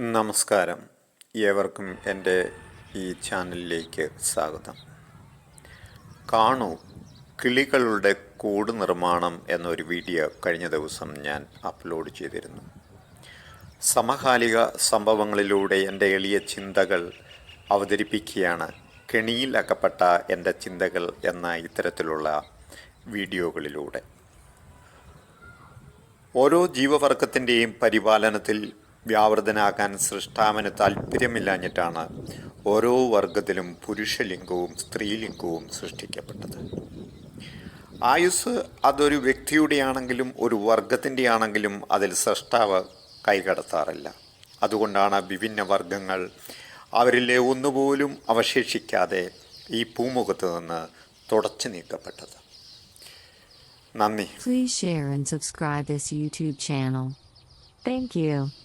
നമസ്കാരം. ഏവർക്കും എൻ്റെ ഈ ചാനലിലേക്ക് സ്വാഗതം. കാണൂ, കിളികളുടെ കൂട് നിർമ്മാണം എന്നൊരു വീഡിയോ കഴിഞ്ഞ ദിവസം ഞാൻ അപ്ലോഡ് ചെയ്തിരുന്നു. സമകാലിക സംഭവങ്ങളിലൂടെ എൻ്റെ എളിയ ചിന്തകൾ അവതരിപ്പിക്കുകയാണ് കെണിയിൽ അകപ്പെട്ട എൻ്റെ ചിന്തകൾ എന്ന ഇത്തരത്തിലുള്ള വീഡിയോകളിലൂടെ. ഓരോ ജീവവർഗത്തിൻ്റെയും പരിപാലനത്തിൽ വ്യാവൃതനാകാൻ സൃഷ്ടാവിന് താല്പര്യമില്ലാഞ്ഞിട്ടാണ് ഓരോ വർഗത്തിലും പുരുഷലിംഗവും സ്ത്രീലിംഗവും സൃഷ്ടിക്കപ്പെട്ടത്. ആയുസ് അതൊരു വ്യക്തിയുടെയാണെങ്കിലും ഒരു വർഗത്തിൻ്റെ ആണെങ്കിലും അതിൽ സൃഷ്ടാവ് കൈകടത്താറില്ല. അതുകൊണ്ടാണ് വിഭിന്ന വർഗങ്ങൾ അവരിലെ ഒന്നുപോലും അവശേഷിക്കാതെ ഈ ഭൂമുഖത്ത് നിന്ന് തുടച്ചു നീക്കപ്പെട്ടത്. നന്ദി. Please share and subscribe this YouTube channel. Thank you.